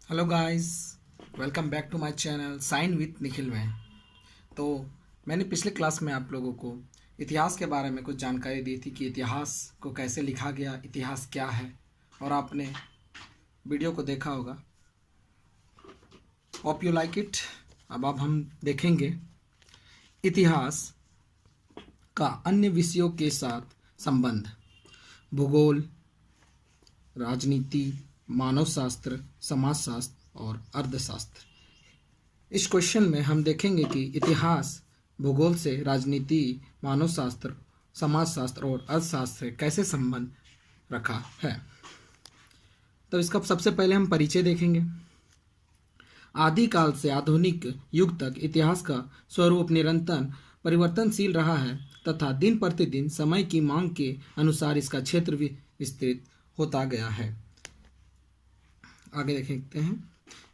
Hello guys, welcome back to my channel sign with Nikhil में। तो मैंने पिछले क्लास में आप लोगों को इतिहास के बारे में कुछ जानकारी दी थी कि इतिहास को कैसे लिखा गया, इतिहास क्या है, और आपने वीडियो को देखा होगा। Hope you like it. अब हम देखेंगे इतिहास का अन्य विषयों के साथ संबंध। भूगोल, राजनीति, मानव शास्त्र, समाजशास्त्र और अर्थशास्त्र। इस क्वेश्चन में हम देखेंगे कि इतिहास भूगोल से राजनीति, मानव शास्त्र, समाजशास्त्र और अर्थशास्त्र से कैसे संबंध रखा है। तो इसका सबसे पहले हम परिचय देखेंगे। आदिकाल से आधुनिक युग तक इतिहास का स्वरूप निरंतर परिवर्तनशील रहा है तथा दिन प्रतिदिन समय की मांग के अनुसार इसका क्षेत्र विस्तृत होता गया है। आगे देखते हैं।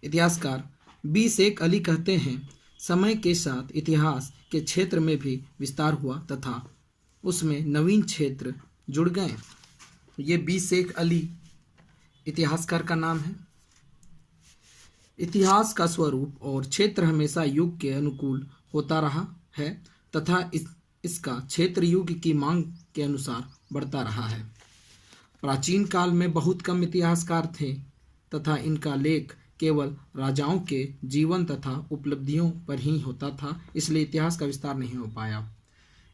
इतिहासकार बी शेख अली कहते हैं, समय के साथ इतिहास के क्षेत्र में भी विस्तार हुआ तथा उसमें नवीन क्षेत्र जुड़ गए। ये बी शेख अली इतिहासकार का नाम है। इतिहास का स्वरूप और क्षेत्र हमेशा युग के अनुकूल होता रहा है तथा इसका क्षेत्र युग की मांग के अनुसार बढ़ता रहा है। प्राचीन काल में बहुत कम इतिहासकार थे तथा इनका लेख केवल राजाओं के जीवन तथा उपलब्धियों पर ही होता था, इसलिए इतिहास का विस्तार नहीं हो पाया।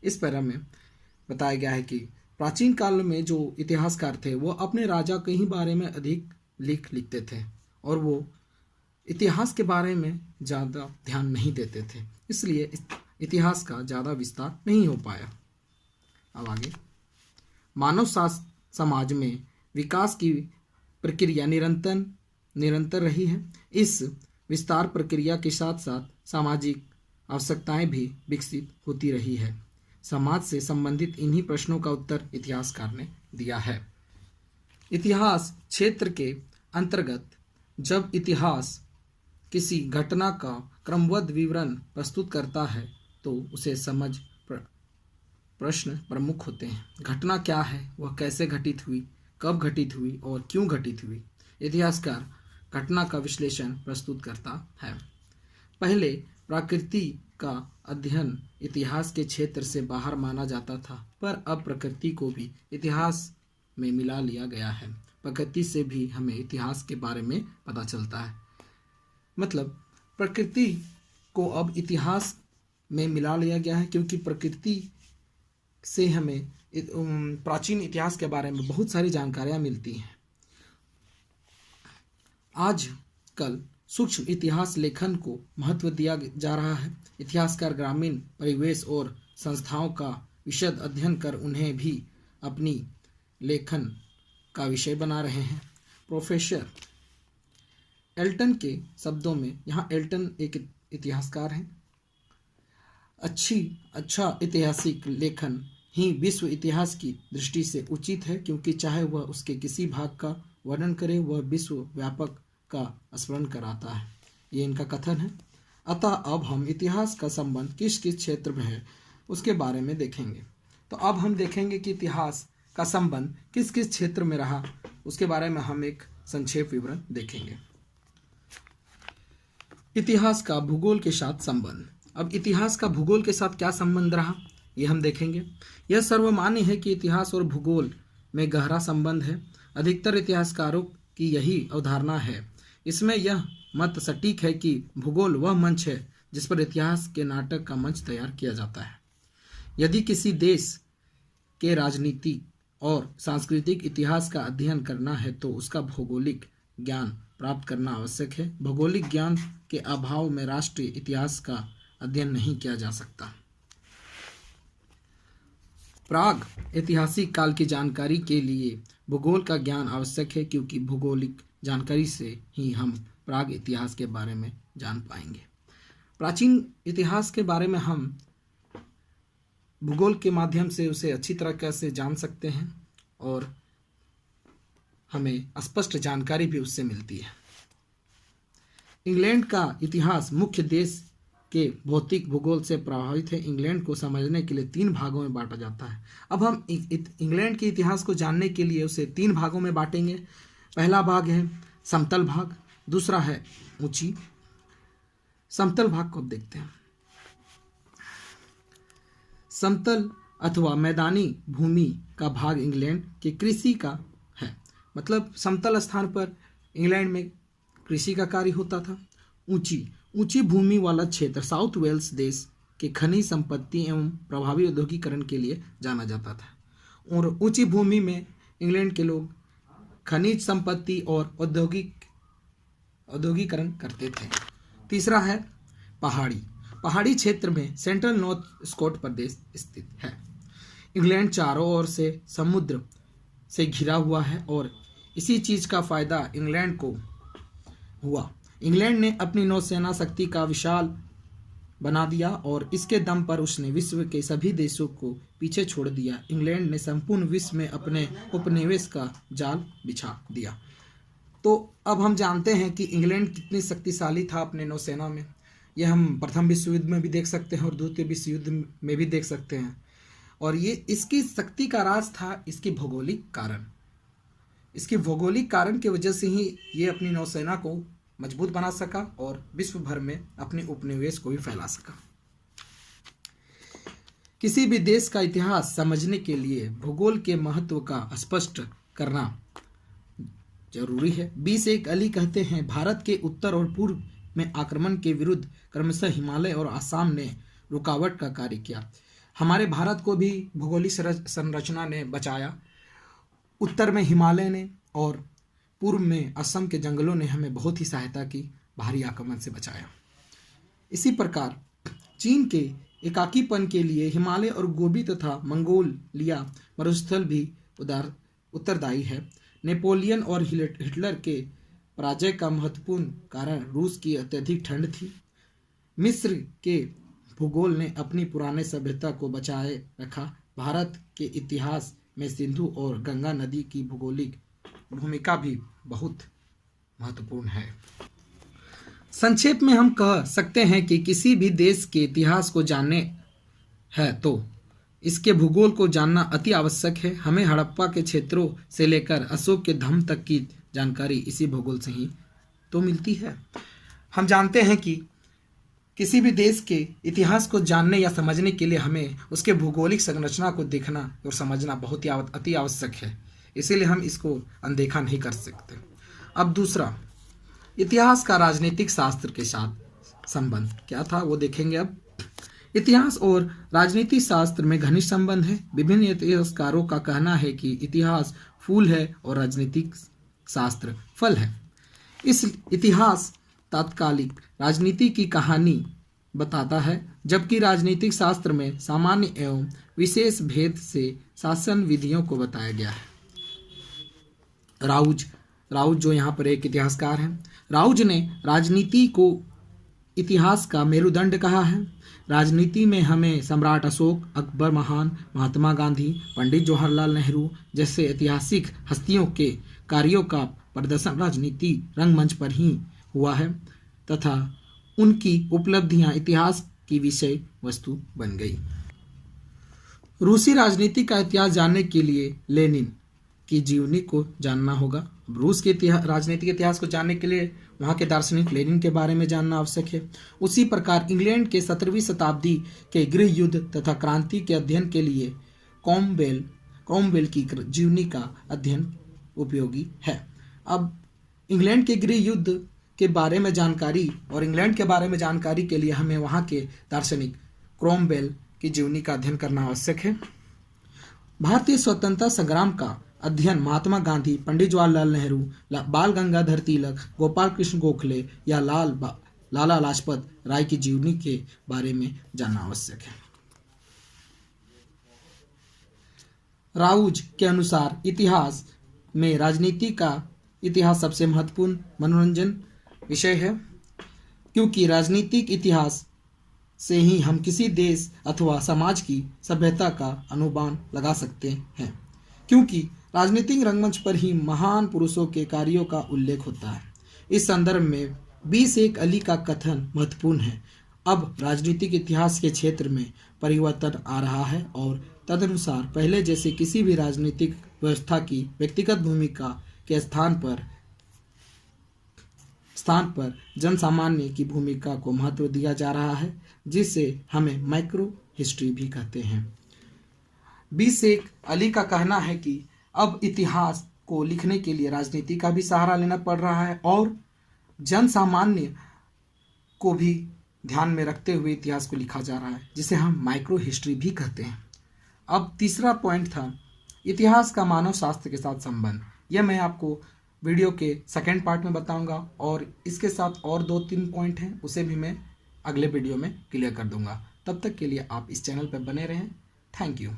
इस पैरा में बताया गया है कि प्राचीन काल में जो इतिहासकार थे वो अपने राजा के ही बारे में अधिक लिखते थे और वो इतिहास के बारे में ज़्यादा ध्यान नहीं देते थे, इसलिए इतिहास का ज़्यादा विस्तार नहीं हो पाया। अब आगे। मानव शास्त्र समाज में विकास की प्रक्रिया निरंतर रही है। इस विस्तार प्रक्रिया के साथ साथ सामाजिक आवश्यकताएं भी विकसित होती रही है। समाज से संबंधित इन्हीं प्रश्नों का उत्तर इतिहासकार ने दिया है। इतिहास क्षेत्र के अंतर्गत जब इतिहास किसी घटना का क्रमबद्ध विवरण प्रस्तुत करता है तो उसे समझ प्रश्न प्रमुख होते हैं। घटना क्या है, वह कैसे घटित हुई, कब घटित हुई और क्यों घटित हुई। इतिहासकार घटना का विश्लेषण प्रस्तुत करता है। पहले प्रकृति का अध्ययन इतिहास के क्षेत्र से बाहर माना जाता था, पर अब प्रकृति को भी इतिहास में मिला लिया गया है। प्रकृति से भी हमें इतिहास के बारे में पता चलता है। मतलब प्रकृति को अब इतिहास में मिला लिया गया है, क्योंकि प्रकृति से हमें प्राचीन इतिहास के बारे में बहुत सारी जानकारियाँ मिलती हैं। आजकल सूक्ष्म इतिहास लेखन को महत्व दिया जा रहा है। इतिहासकार ग्रामीण परिवेश और संस्थाओं का विशद अध्ययन कर उन्हें भी अपनी लेखन का विषय बना रहे हैं। प्रोफेसर एल्टन के शब्दों में, यहाँ एल्टन एक इतिहासकार हैं, अच्छा ऐतिहासिक लेखन ही विश्व इतिहास की दृष्टि से उचित है, क्योंकि चाहे वह उसके किसी भाग का वर्णन करे, वह विश्व व्यापक का स्मरण कराता है। ये इनका कथन है। अतः अब हम इतिहास का संबंध किस किस क्षेत्र में है उसके बारे में देखेंगे। तो अब हम देखेंगे कि इतिहास का संबंध किस किस क्षेत्र में रहा, उसके बारे में हम एक संक्षेप विवरण देखेंगे। इतिहास का भूगोल के साथ संबंध। अब इतिहास का भूगोल के साथ क्या संबंध रहा, ये हम देखेंगे। यह सर्वमान्य है कि इतिहास और भूगोल में गहरा संबंध है। अधिकतर इतिहासकारों की यही अवधारणा है। इसमें यह मत सटीक है कि भूगोल वह मंच है जिस पर इतिहास के नाटक का मंच तैयार किया जाता है। यदि किसी देश के राजनीतिक और सांस्कृतिक इतिहास का अध्ययन करना है तो उसका भौगोलिक ज्ञान प्राप्त करना आवश्यक है। भौगोलिक ज्ञान के अभाव में राष्ट्रीय इतिहास का अध्ययन नहीं किया जा सकता। प्राग ऐतिहासिक काल की जानकारी के लिए भूगोल का ज्ञान आवश्यक है, क्योंकि भौगोलिक जानकारी से ही हम प्राग इतिहास के बारे में जान पाएंगे। प्राचीन इतिहास के बारे में हम भूगोल के माध्यम से उसे अच्छी तरह से जान सकते हैं और हमें स्पष्ट जानकारी भी उससे मिलती है। इंग्लैंड का इतिहास मुख्य देश के भौतिक भूगोल से प्रभावित है। इंग्लैंड को समझने के लिए 3 भागों में बांटा जाता है। अब हम इंग्लैंड के इतिहास को जानने के लिए उसे 3 भागों में बांटेंगे। पहला भाग है समतल भाग, दूसरा है ऊंची। समतल भाग को अब देखते हैं। समतल अथवा मैदानी भूमि का भाग इंग्लैंड के कृषि का है। मतलब समतल स्थान पर इंग्लैंड में कृषि का कार्य होता था। ऊंची भूमि वाला क्षेत्र साउथ वेल्स देश के खनिज संपत्ति एवं प्रभावी औद्योगिकरण के लिए जाना जाता था। और ऊंची भूमि में इंग्लैंड के लोग खनिज संपत्ति और औद्योगिकरण करते थे। तीसरा है पहाड़ी क्षेत्र में सेंट्रल नॉर्थ स्कॉट प्रदेश स्थित है। इंग्लैंड चारों ओर से समुद्र से घिरा हुआ है और इसी चीज का फायदा इंग्लैंड को हुआ। इंग्लैंड ने अपनी नौसेना शक्ति का विशाल बना दिया और इसके दम पर उसने विश्व के सभी देशों को पीछे छोड़ दिया। इंग्लैंड ने संपूर्ण विश्व में अपने उपनिवेश का जाल बिछा दिया। तो अब हम जानते हैं कि इंग्लैंड कितनी शक्तिशाली था अपने नौसेना में। यह हम प्रथम विश्व युद्ध में भी देख सकते हैं और द्वितीय विश्व युद्ध में भी देख सकते हैं। और ये इसकी शक्ति का राज था इसकी भौगोलिक कारण। इसकी भौगोलिक कारण की वजह से ही ये अपनी नौसेना को मजबूत बना सका और विश्व भर में अपने उपनिवेश को भी फैला सका। किसी भी देश का इतिहास समझने के लिए भूगोल के महत्व का स्पष्ट करना जरूरी है। B.C. अली कहते हैं, भारत के उत्तर और पूर्व में आक्रमण के विरुद्ध क्रमशः हिमालय और असम ने रुकावट का कार्य किया। हमारे भारत को भी भौगोलिक संरचना ने बचाया। उत्तर में हिमालय ने और पूर्व में असम के जंगलों ने हमें बहुत ही सहायता की, बाहरी आक्रमण से बचाया। इसी प्रकार चीन के एकाकीपन के लिए हिमालय और गोबी तथा मंगोलिया मरुस्थल भी उत्तरदायी है। नेपोलियन और हिटलर के पराजय का महत्वपूर्ण कारण रूस की अत्यधिक ठंड थी। मिस्र के भूगोल ने अपनी पुराने सभ्यता को बचाए रखा। भारत के इतिहास में सिंधु और गंगा नदी की भौगोलिक भूमिका भी बहुत महत्वपूर्ण है। संक्षेप में हम कह सकते हैं कि किसी भी देश के इतिहास को जानने है तो इसके भूगोल को जानना अति आवश्यक है। हमें हड़प्पा के क्षेत्रों से लेकर अशोक के धम्म तक की जानकारी इसी भूगोल से ही तो मिलती है। हम जानते हैं कि किसी भी देश के इतिहास को जानने या समझने के लिए हमें उसके भौगोलिक संरचना को देखना और समझना बहुत ही अति आवश्यक है। इसीलिए हम इसको अनदेखा नहीं कर सकते। अब दूसरा, इतिहास का राजनीतिक शास्त्र के साथ संबंध क्या था वो देखेंगे। अब इतिहास और राजनीतिक शास्त्र में घनिष्ठ संबंध है। विभिन्न इतिहासकारों का कहना है कि इतिहास फूल है और राजनीतिक शास्त्र फल है। इस इतिहास तात्कालिक राजनीति की कहानी बताता है, जबकि राजनीतिक शास्त्र में सामान्य एवं विशेष भेद से शासन विधियों को बताया गया है। राउज जो यहाँ पर एक इतिहासकार हैं, राउज ने राजनीति को इतिहास का मेरुदंड कहा है। राजनीति में हमें सम्राट अशोक, अकबर महान, महात्मा गांधी, पंडित जवाहरलाल नेहरू जैसे ऐतिहासिक हस्तियों के कार्यों का प्रदर्शन राजनीति रंगमंच पर ही हुआ है तथा उनकी उपलब्धियां इतिहास की विषय वस्तु बन गई। रूसी राजनीति का इतिहास जानने के लिए लेनिन की जीवनी को जानना होगा। रूस के राजनीतिक इतिहास को जानने के लिए वहाँ के दार्शनिक लेनिन के बारे में जानना आवश्यक है। उसी प्रकार इंग्लैंड के 17वीं शताब्दी के गृह युद्ध तथा क्रांति के अध्ययन के लिए क्रॉमवेल की जीवनी का अध्ययन उपयोगी है। अब इंग्लैंड के गृह युद्ध के बारे में जानकारी और इंग्लैंड के बारे में जानकारी के लिए हमें वहाँ के दार्शनिक क्रॉमवेल की जीवनी का अध्ययन करना आवश्यक है। भारतीय स्वतंत्रता संग्राम का अध्ययन महात्मा गांधी, पंडित जवाहरलाल नेहरू, बाल गंगाधर तिलक, गोपाल कृष्ण गोखले या लाला लाजपत राय की जीवनी के बारे में जानना आवश्यक है। राउज के अनुसार इतिहास में राजनीति का इतिहास सबसे महत्वपूर्ण मनोरंजन विषय है, क्योंकि राजनीतिक इतिहास से ही हम किसी देश अथवा समाज की सभ्यता का अनुमान लगा सकते हैं, क्योंकि राजनीतिक रंगमंच पर ही महान पुरुषों के कार्यों का उल्लेख होता है। इस संदर्भ में B.C. अली का कथन महत्वपूर्ण है। अब राजनीतिक इतिहास के क्षेत्र में परिवर्तन आ रहा है और तदनुसार पहले जैसे किसी भी राजनीतिक व्यवस्था की व्यक्तिगत भूमिका के स्थान पर स्थान पर जनसामान्य की भूमिका को महत्व दिया जा रहा है, जिसे हमें माइक्रो हिस्ट्री भी कहते हैं। बी शेख अली का कहना है कि अब इतिहास को लिखने के लिए राजनीति का भी सहारा लेना पड़ रहा है और जनसामान्य को भी ध्यान में रखते हुए इतिहास को लिखा जा रहा है, जिसे हम माइक्रो हिस्ट्री भी कहते हैं। अब तीसरा पॉइंट था इतिहास का मानव शास्त्र के साथ संबंध। यह मैं आपको वीडियो के सेकेंड पार्ट में बताऊंगा और इसके साथ और 2-3 पॉइंट हैं, उसे भी मैं अगले वीडियो में क्लियर कर दूंगा। तब तक के लिए आप इस चैनल पर बने रहें। Thank you.